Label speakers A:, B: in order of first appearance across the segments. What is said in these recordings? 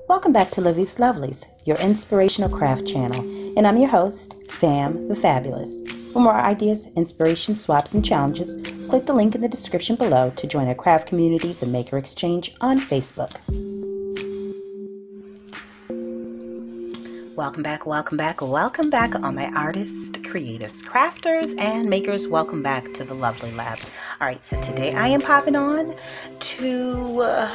A: Welcome back to Livy's Lovelies, your inspirational craft channel, and I'm your host, Fam the Fabulous. For more ideas, inspiration, swaps, and challenges, click the link in the description below to join our craft community, The Maker Exchange, on Facebook. Welcome back, welcome back, welcome back, all my artists, creatives, crafters, and makers. Welcome back to the Lovely Lab. All right, so today I am popping on to...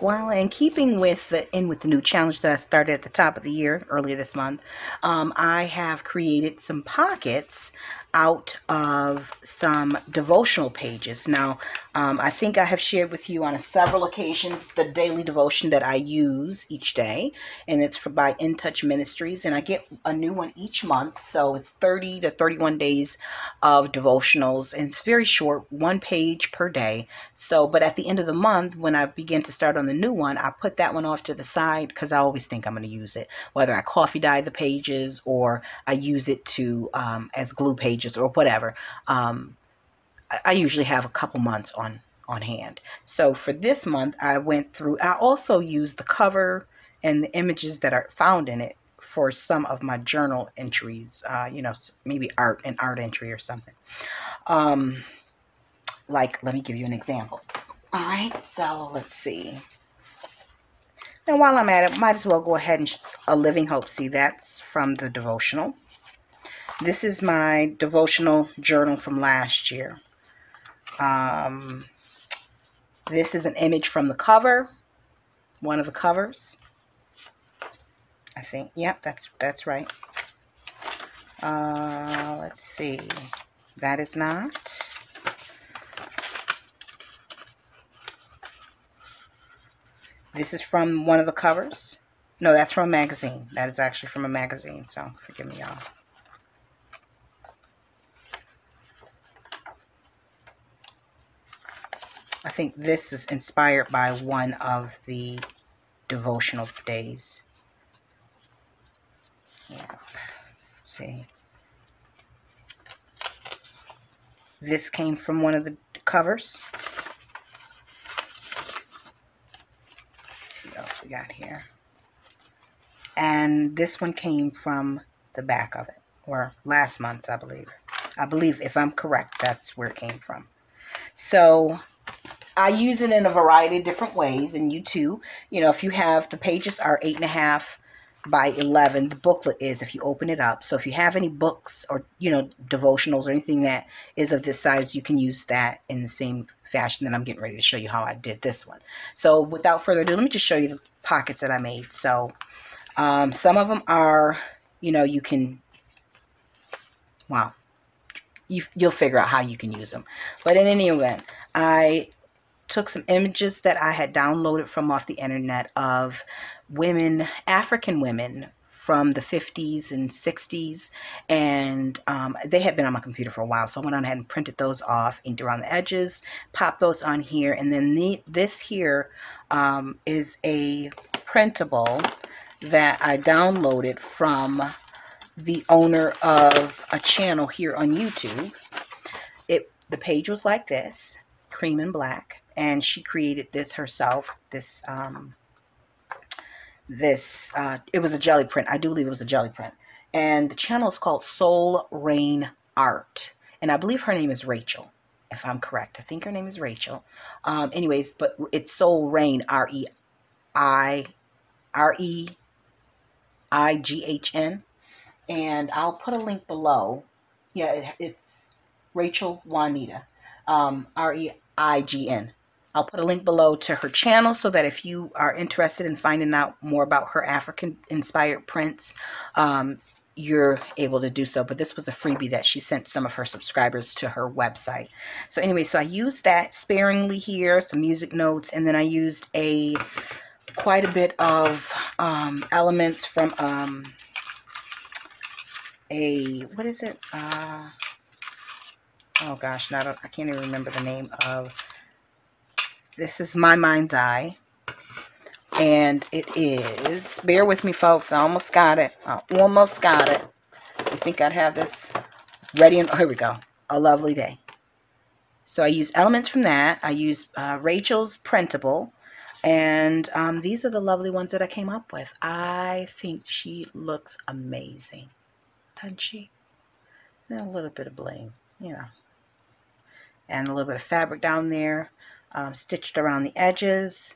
A: Well, in keeping with the new challenge that I started at the top of the year, earlier this month, I have created some pockets out of some devotional pages. Now, I think I have shared with you on several occasions the daily devotion that I use each day, and it's by In Touch Ministries, and I get a new one each month, so it's 30 to 31 days of devotionals, and it's very short, one page per day. So, but at the end of the month, when I begin to start on the new one, I put that one off to the side because I always think I'm going to use it, whether I coffee dye the pages or I use it to as glue pages or whatever. I usually have a couple months on hand. So for this month, I went through, I also used the cover and the images that are found in it for some of my journal entries, maybe an art entry or something. Like, let me give you an example. All right, so let's see. And while I'm at it, might as well go ahead and A Living Hope. See, that's from the devotional. This is my devotional journal from last year. This is an image from the cover, one of the covers. I think, yep, that's right. Let's see. That is not. This is from one of the covers. No, that's from a magazine. That is actually from a magazine, so forgive me, y'all. I think this is inspired by one of the devotional days. Yeah. Let's see. This came from one of the covers. What else we got here? And this one came from the back of it, or last month's, I believe. I believe, if I'm correct, that's where it came from. So I use it in a variety of different ways, and you too. You know, if you have, the pages are 8.5 by 11. The booklet is, if you open it up. So if you have any books or, devotionals or anything that is of this size, you can use that in the same fashion that I'm getting ready to show you how I did this one. So without further ado, let me just show you the pockets that I made. So some of them are, you can, wow, you'll figure out how you can use them. But in any event, I took some images that I had downloaded from off the internet of women, African women from the 50s and 60s, and they had been on my computer for a while, so I went on ahead and printed those off, inked around the edges, popped those on here, and then this here is a printable that I downloaded from the owner of a channel here on YouTube. The page was like this, cream and black, and she created this herself. It was a jelly print. I do believe it was a jelly print. And the channel is called Soul Rain Art. And I believe her name is Rachel, if I'm correct. I think her name is Rachel. Anyways, but it's Soul Rain, R-E-I-G-H-N. And I'll put a link below. Yeah, it's Rachel Juanita, R-E-I-G-N. I'll put a link below to her channel so that if you are interested in finding out more about her African-inspired prints, you're able to do so. But this was a freebie that she sent some of her subscribers to her website. So anyway, so I used that sparingly here, some music notes, and then I used quite a bit of elements from what is it? Oh gosh, I can't even remember the name of. This is My Mind's Eye, and it is, bear with me folks, I almost got it. I think I'd have this ready, and here we go. A Lovely Day. So I use elements from that. I use Rachel's printable. And these are the lovely ones that I came up with. I think she looks amazing, doesn't she? And a little bit of bling, you know, and a little bit of fabric down there, stitched around the edges.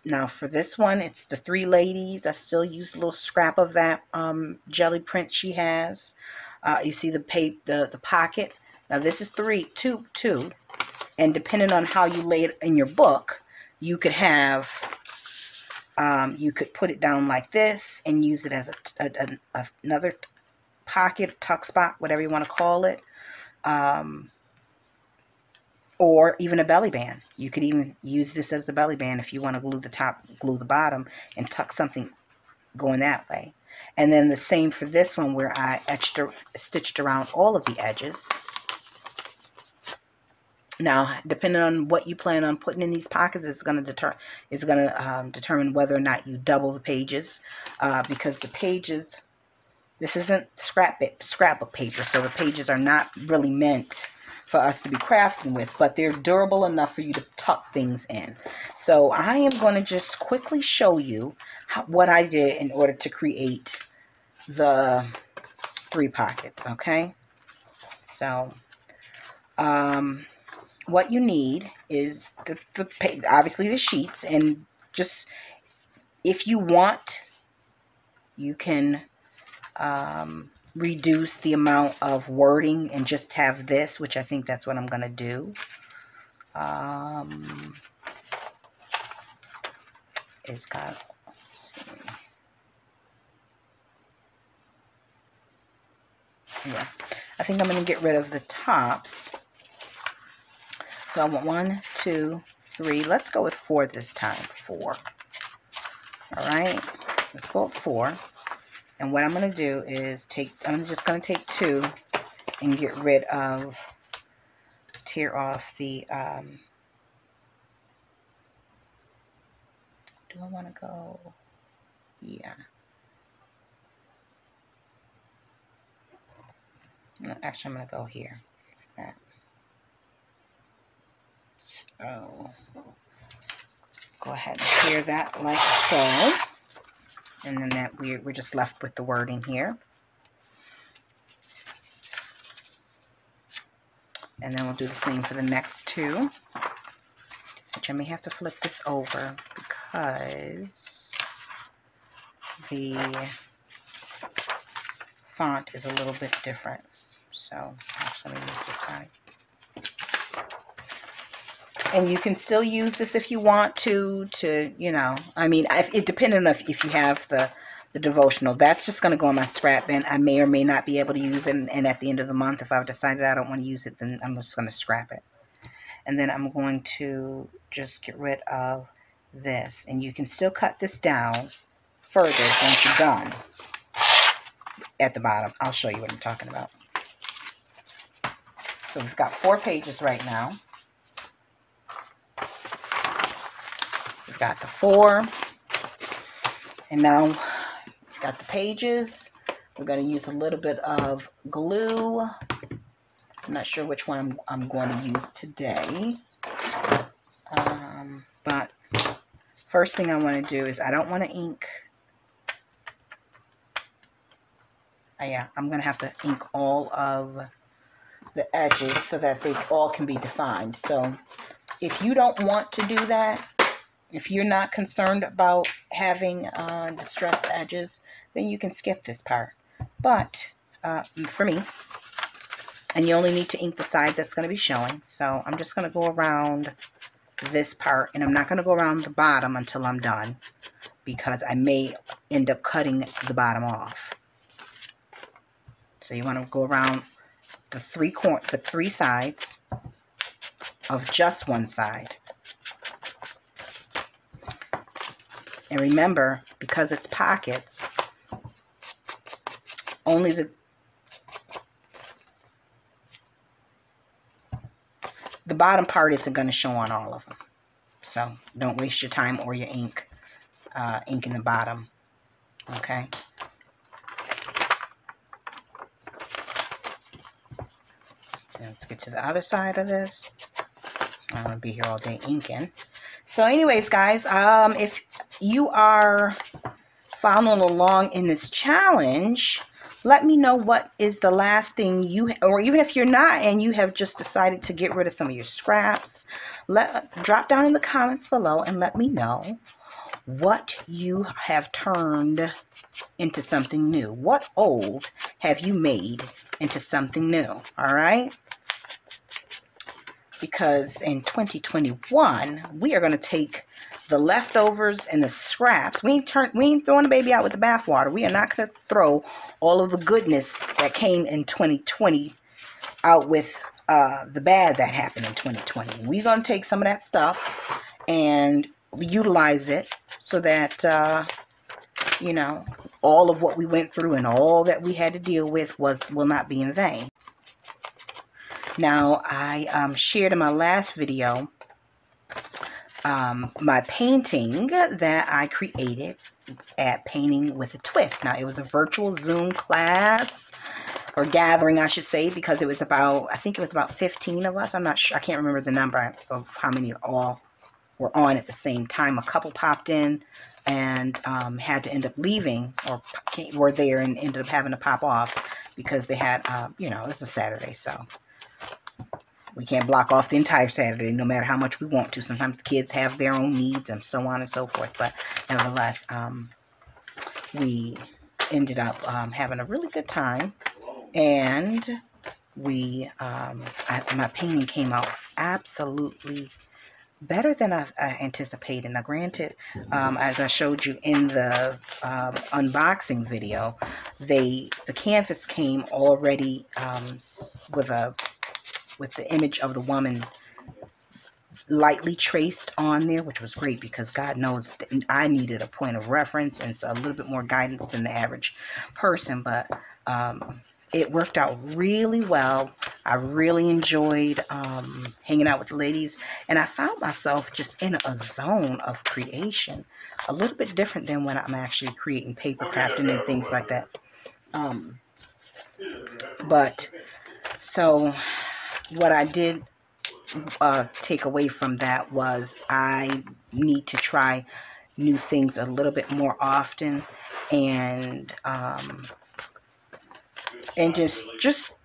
A: Now for this one, it's the three ladies. I still use a little scrap of that jelly print she has. You see the pocket. Now this is two, and depending on how you lay it in your book, you could have, you could put it down like this and use it as another pocket, tuck spot, whatever you want to call it. Or even a belly band. You could even use this as the belly band if you want to glue the top, glue the bottom, and tuck something going that way. And then the same for this one, where I stitched around all of the edges. Now, depending on what you plan on putting in these pockets, it's going to determine whether or not you double the pages, because the pages, this isn't scrapbook paper, so the pages are not really meant for us to be crafting with, but they're durable enough for you to tuck things in. So I am going to just quickly show you what I did in order to create the 3 pockets, okay? So what you need is obviously the sheets, and just, if you want, you can reduce the amount of wording and just have this, which I think that's what I'm going to do. It's got, yeah, I think I'm going to get rid of the tops. So I want 1, 2, 3. Let's go with 4 this time. 4. All right, let's go with 4. And what I'm going to do is I'm just going to take 2 and get rid of, tear off the, do I want to go, yeah. No, actually, I'm going to go here. Like that. So, go ahead and tear that like so. And then that we're just left with the wording here. And then we'll do the same for the next 2. Which I may have to flip this over because the font is a little bit different. So actually, let me use this side. And you can still use this if you want to, you know, I mean, it depending on if you have the devotional. That's just going to go on my scrap bin. I may or may not be able to use it, and at the end of the month, if I've decided I don't want to use it, then I'm just going to scrap it. And then I'm going to just get rid of this. And you can still cut this down further once you're done at the bottom. I'll show you what I'm talking about. So we've got 4 pages right now. We've got the 4. And now we've got the pages. We're going to use a little bit of glue. I'm not sure which one I'm going to use today. But first thing I want to do is, I don't want to ink. Yeah, I'm going to have to ink all of the edges so that they all can be defined. So if you don't want to do that, if you're not concerned about having distressed edges, then you can skip this part. But for me, and you only need to ink the side that's going to be showing. So I'm just going to go around this part, and I'm not going to go around the bottom until I'm done, because I may end up cutting the bottom off. So you want to go around the 3 sides of just one side. And remember, because it's pockets, only the bottom part isn't going to show on all of them. So don't waste your time or your ink inking the bottom. Okay. Let's get to the other side of this. I'm going to be here all day inking. So anyways, guys, if you are following along in this challenge, let me know what is the last thing you, or even if you're not and you have just decided to get rid of some of your scraps, drop down in the comments below and let me know what you have turned into something new. What old have you made into something new? All right. Because in 2021, we are going to take the leftovers and the scraps. We ain't throwing the baby out with the bathwater. We are not going to throw all of the goodness that came in 2020 out with the bad that happened in 2020. We're going to take some of that stuff and utilize it so that, you know, all of what we went through and all that we had to deal with will not be in vain. Now, I shared in my last video my painting that I created at Painting with a Twist. Now, it was a virtual Zoom class, or gathering, I should say, because it was about, I think it was about 15 of us. I'm not sure. I can't remember the number of how many all were on at the same time. A couple popped in and had to end up leaving, or were there and ended up having to pop off because they had, you know, it's a Saturday, so we can't block off the entire Saturday, no matter how much we want to. Sometimes the kids have their own needs and so on and so forth. But nevertheless, we ended up having a really good time. And we, my painting came out absolutely better than I anticipated. Now, granted, as I showed you in the unboxing video, the canvas came already with the image of the woman lightly traced on there, which was great because God knows I needed a point of reference and so a little bit more guidance than the average person. But it worked out really well. I really enjoyed hanging out with the ladies, and I found myself just in a zone of creation, a little bit different than when I'm actually creating paper crafting and things like that. But so what I did take away from that was I need to try new things a little bit more often, and just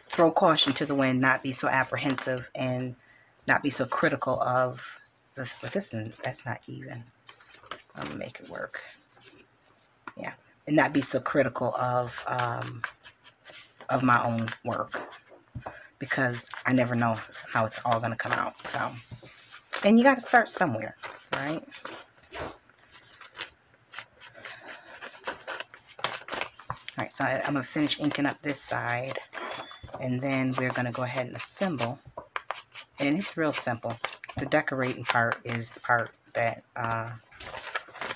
A: throw caution to the wind, not be so apprehensive and not be so critical of this. But that's not even. I'm gonna make it work. Yeah, and not be so critical of my own work, because I never know how it's all going to come out. So, and you got to start somewhere, right? All right, so I'm going to finish inking up this side, and then we're going to go ahead and assemble. And it's real simple. The decorating part is the part that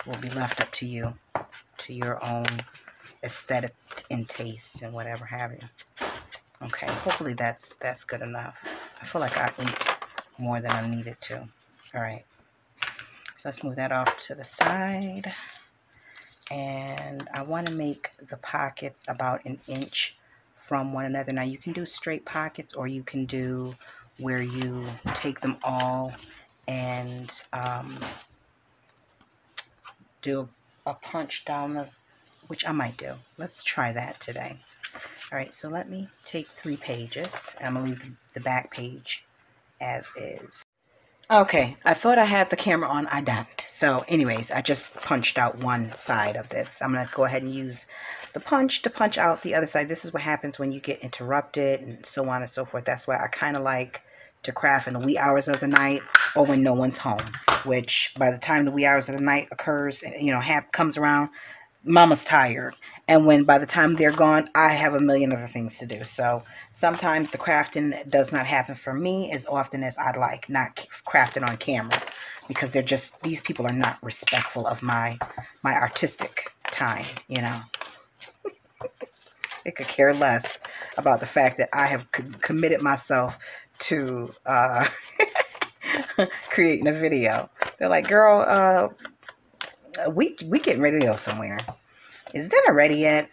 A: will be left up to you, to your own aesthetic and taste and whatever have you. Okay, hopefully that's good enough. I feel like I ate more than I needed to. All right, so let's move that off to the side. And I want to make the pockets about 1 inch from one another. Now, you can do straight pockets, or you can do where you take them all and do a punch down the, which I might do. Let's try that today. All right, so let me take 3 pages. I'm going to leave the back page as is. Okay, I thought I had the camera on. I don't. So anyways, I just punched out one side of this. I'm going to go ahead and use the punch to punch out the other side. This is what happens when you get interrupted and so on and so forth. That's why I kind of like to craft in the wee hours of the night or when no one's home, which by the time the wee hours of the night occurs, you know, comes around, Mama's tired. And by the time they're gone, I have a million other things to do. So sometimes the crafting does not happen for me as often as I'd like, not crafting on camera, because these people are not respectful of my artistic time, you know. They could care less about the fact that I have committed myself to creating a video. They're like, girl, we getting ready to go somewhere. Is dinner ready yet?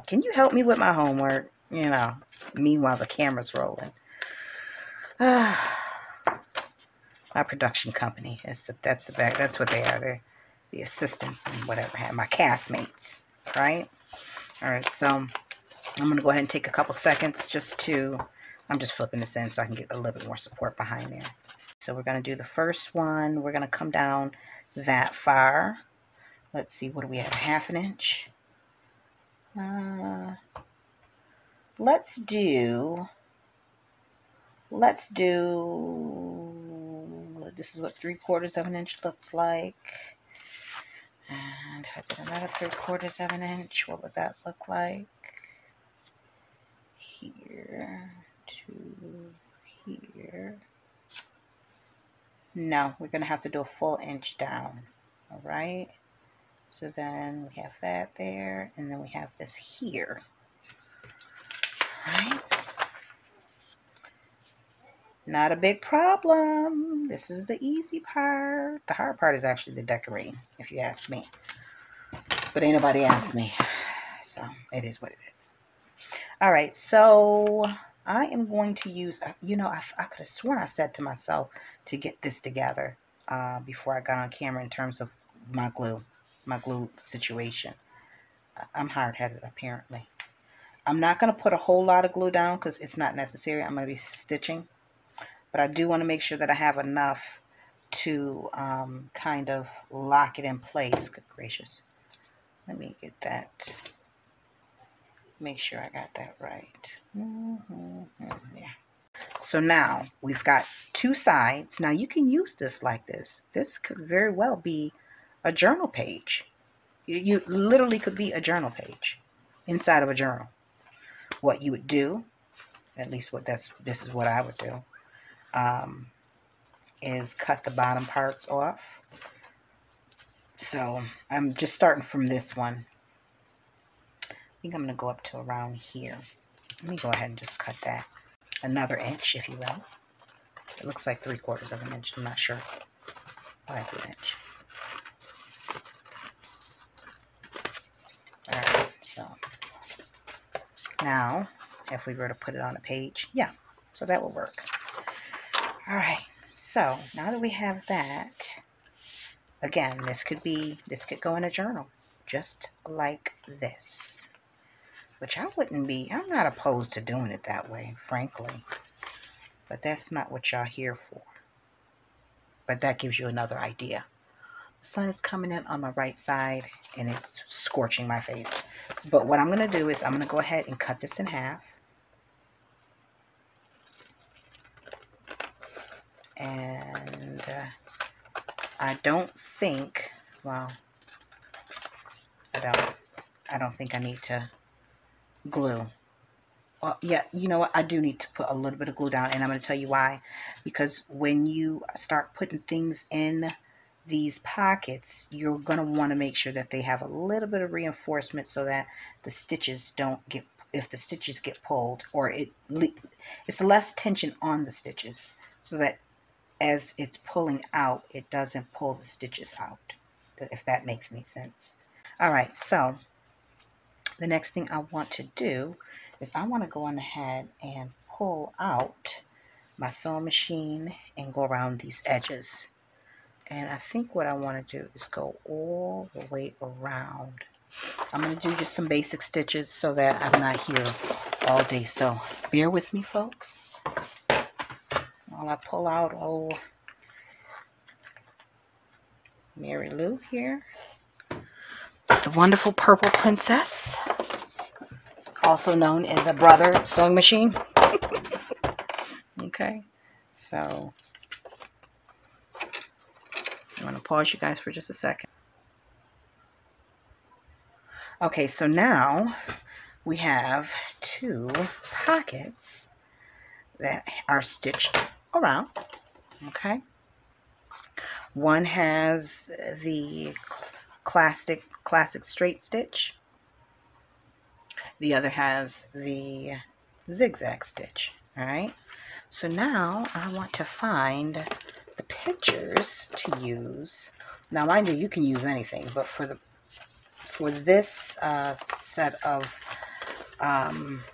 A: Can you help me with my homework? You know, meanwhile the camera's rolling. Like my production company. That's the back. That's what they are. They're the assistants and whatever. My castmates, right? All right. So I'm gonna go ahead and take a couple seconds just to. I'm just flipping this in so I can get a little bit more support behind there. So we're gonna do the first one. We're gonna come down that far. Let's see. What do we have? 1/2 inch. Let's do. This is what 3/4 inch looks like. And I did another 3/4 inch. What would that look like? Here to here. No, we're going to have to do a full inch down. All right. So then we have that there. And then we have this here. All right. Not a big problem. This is the easy part. The hard part is actually the decorating, if you ask me. But ain't nobody asked me. So it is what it is. All right. So I am going to use, you know, I could have sworn I said to myself to get this together before I got on camera in terms of my glue situation. I'm hard-headed, apparently. I'm not going to put a whole lot of glue down because it's not necessary. I'm going to be stitching. But I do want to make sure that I have enough to kind of lock it in place. Good gracious. Let me get that. Make sure I got that right. Yeah. So now we've got 2 sides. Now you can use this like this. This could very well be a journal page. You literally could be a journal page inside of a journal. What you would do, at least this is what I would do. Is cut the bottom parts off. So I'm just starting from this one. I think I'm going to go up to around here. Let me go ahead and just cut that. Another inch, if you will. It looks like 3/4 inch. I'm not sure. I'll have an inch. Alright, so now if we were to put it on a page, yeah, so that will work. Alright. So now that we have that, again, this could go in a journal, just like this, which I'm not opposed to doing it that way, frankly, but that's not what y'all here for. But that gives you another idea. The sun is coming in on my right side and it's scorching my face. But what I'm going to do is I'm going to go ahead and cut this in half. And I don't think, well, I don't think I need to glue. Well, yeah, you know what? I do need to put a little bit of glue down, and I'm going to tell you why. Because when you start putting things in these pockets, you're going to want to make sure that they have a little bit of reinforcement so that the stitches don't get, if the stitches get pulled, or it's less tension on the stitches so that as it's pulling out, it doesn't pull the stitches out, if that makes any sense. All right, so the next thing I want to do is I want to go on ahead and pull out my sewing machine and go around these edges. And I think what I want to do is go all the way around. I'm going to do just some basic stitches so that I'm not here all day. So bear with me, folks, while I pull out old Mary Lou here, the wonderful purple princess, also known as a brother sewing machine. Okay, so I'm going to pause you guys for just a second. Okay, so now we have 2 pockets that are stitched around. Okay, one has the classic straight stitch. The other has the zigzag stitch. All right, so now I want to find the pictures to use. Now, mind you, you can use anything, but for this set of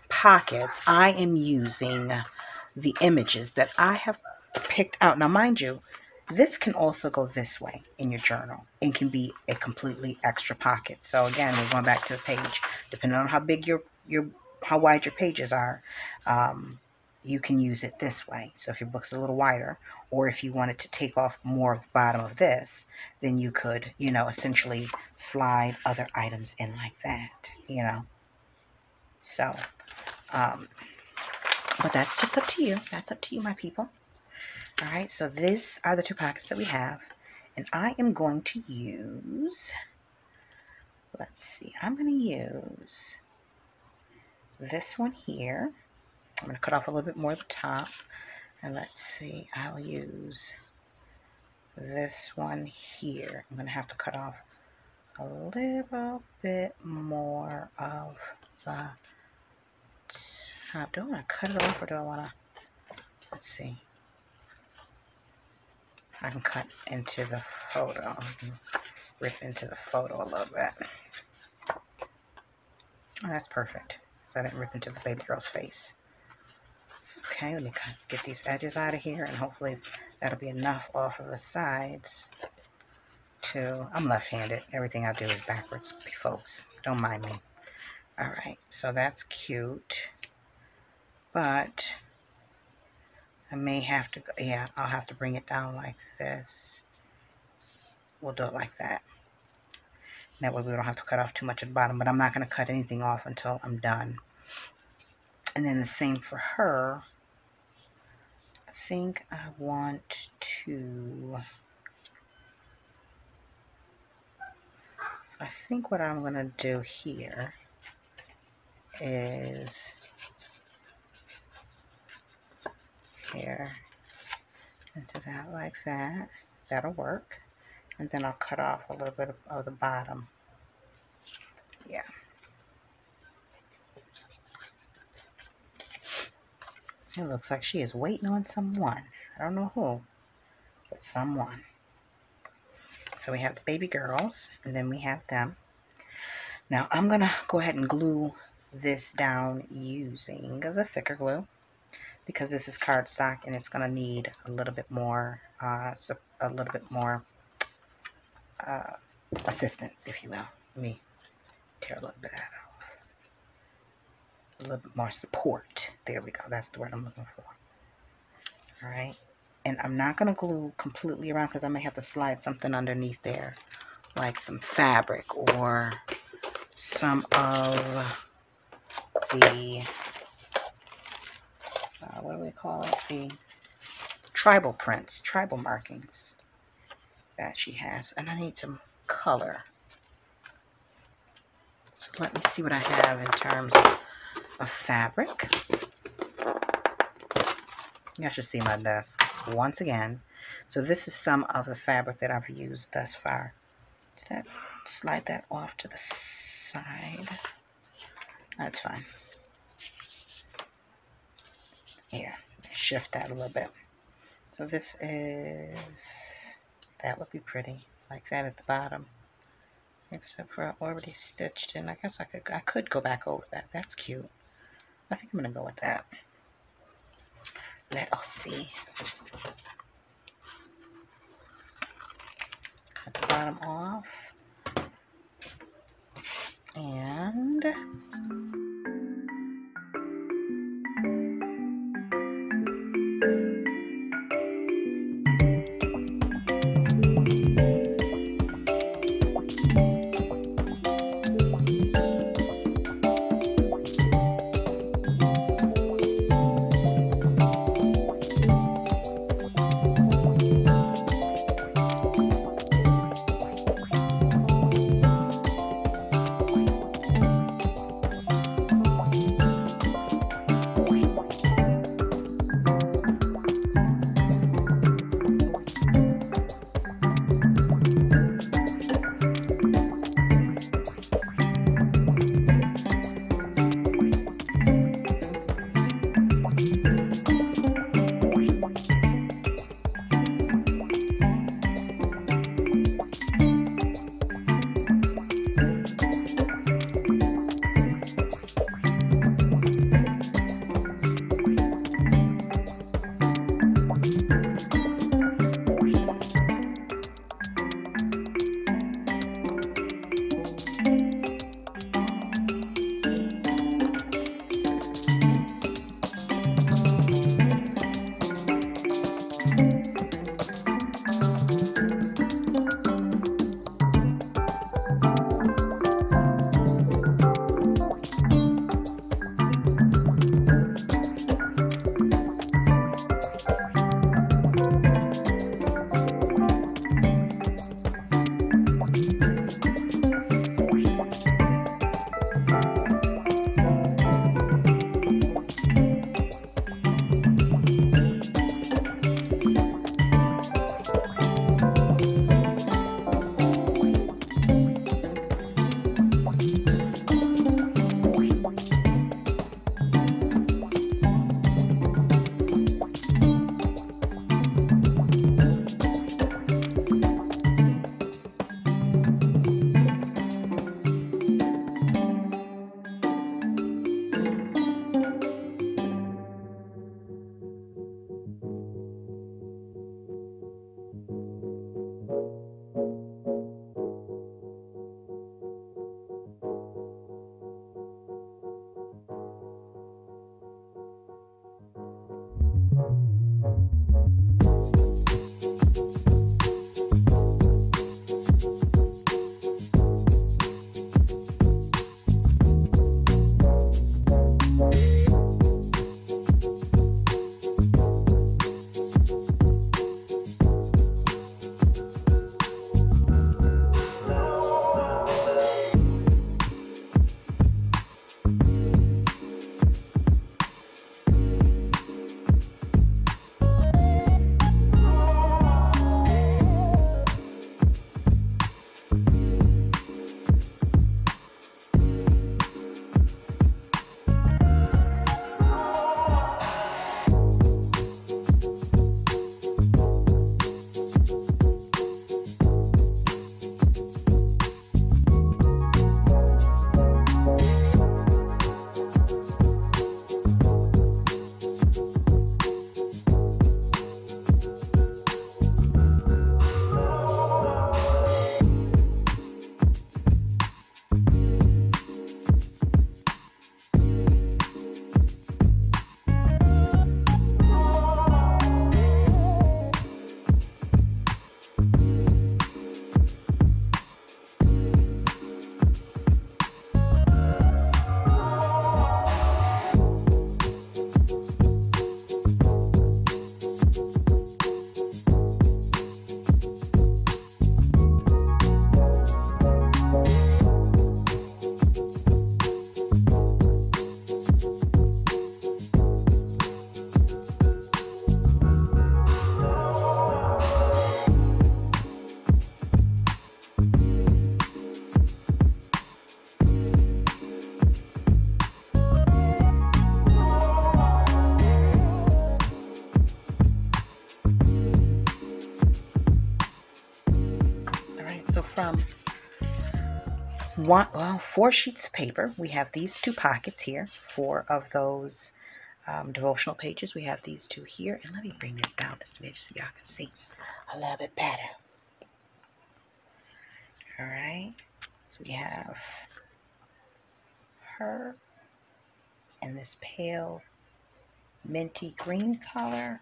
A: pockets, I am using the images that I have picked out. Now, mind you, This can also go this way in your journal and can be a completely extra pocket. So again, we're going back to the page. Depending on how big how wide your pages are, you can use it this way. So if your book's a little wider, or if you wanted to take off more of the bottom of this, then you could, essentially slide other items in like that, So, but that's just up to you. That's up to you, my people. All right, so these are the two pockets that we have. And I am going to use, let's see, I'm going to use this one here. I'm going to cut off a little bit more at the top. And let's see, I'll use this one here. I'm going to have to cut off a little bit more of the top. Do I want to cut it off or do I want to, let's see. I can cut into the photo. I can rip into the photo a little bit. Oh, that's perfect. So I didn't rip into the baby girl's face. Okay, let me get these edges out of here, and hopefully that'll be enough off of the sides to... I'm left-handed. Everything I do is backwards, folks. Don't mind me. All right, so that's cute. But I may have to... Yeah, I'll have to bring it down like this. We'll do it like that. That way we don't have to cut off too much at the bottom, but I'm not going to cut anything off until I'm done. And then the same for her. I think I want to... I think what I'm going to do here is here into that like that. That'll work. And then I'll cut off a little bit of the bottom. Yeah. It looks like she is waiting on someone. I don't know who, but someone. So we have the baby girls, and then we have them. Now I'm going to go ahead and glue this down using the thicker glue, because this is cardstock and it's going to need a little bit more, assistance, if you will. Let me tear a little bit out. A little bit more support. There we go. That's the word I'm looking for. All right. And I'm not going to glue completely around because I may have to slide something underneath there, like some fabric or some of the, what do we call it? The tribal prints, tribal markings that she has. And I need some color. So let me see what I have in terms of fabric. You should see my desk once again. So this is some of the fabric that I've used thus far. Did I slide that off to the side? That's fine. Here, shift that a little bit. So this is, that would be pretty, like that at the bottom. Except for already stitched in. I guess I could go back over that. That's cute. I think I'm gonna go with that. Let us see. Cut the bottom off. And So from 4 sheets of paper, we have these 2 pockets here, 4 of those devotional pages. We have these 2 here, and let me bring this down a smidge so y'all can see a little bit better. All right, so we have her in this pale minty green color.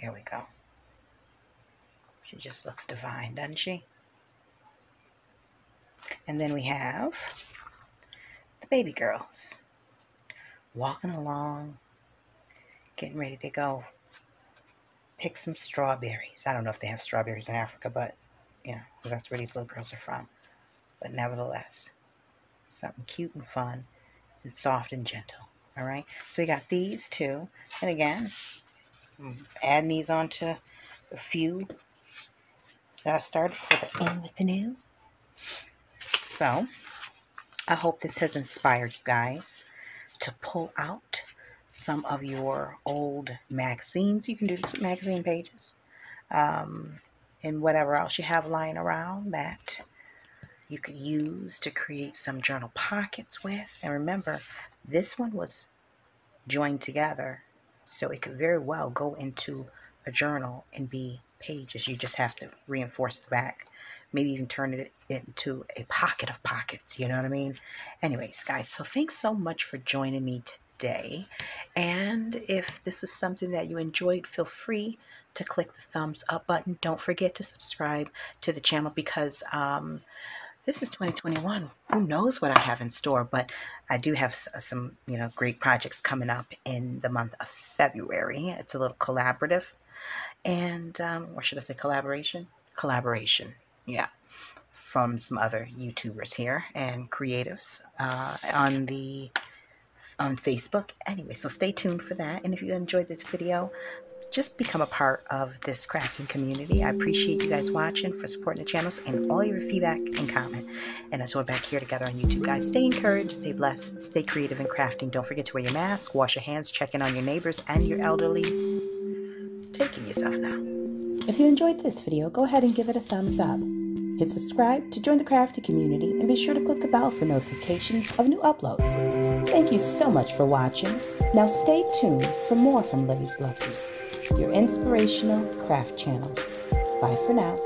A: There we go. She just looks divine, doesn't she? And then we have the baby girls walking along, getting ready to go pick some strawberries. I don't know if they have strawberries in Africa, but you know, that's where these little girls are from. But nevertheless, something cute and fun and soft and gentle. All right, so we got these 2, and again, adding these onto the few that I started for the in with the new. So I hope this has inspired you guys to pull out some of your old magazines. You can do this with magazine pages, and whatever else you have lying around that you could use to create some journal pockets with. And remember, this one was joined together, so it could very well go into a journal and be pages. You just have to reinforce the back. Maybe even turn it into a pocket of pockets. You know what I mean? Anyways, guys, so thanks so much for joining me today. And if this is something that you enjoyed, feel free to click the thumbs up button. Don't forget to subscribe to the channel, because this is 2021. Who knows what I have in store? But I do have some, great projects coming up in the month of February. It's a little collaborative, and or should I say collaboration? Collaboration, yeah, from some other YouTubers here and creatives on Facebook. Anyway, so stay tuned for that. And if you enjoyed this video, just become a part of this crafting community. I appreciate you guys watching, for supporting the channels, and all your feedback and comment. And as we're back here together on YouTube, guys, stay encouraged, stay blessed, stay creative in crafting. Don't forget to wear your mask, wash your hands, check in on your neighbors and your elderly. Take care of yourself now. If you enjoyed this video, go ahead and give it a thumbs up. Hit subscribe to join the crafty community, and be sure to click the bell for notifications of new uploads. Thank you so much for watching. Now stay tuned for more from Libby's Luckies, your inspirational craft channel. Bye for now.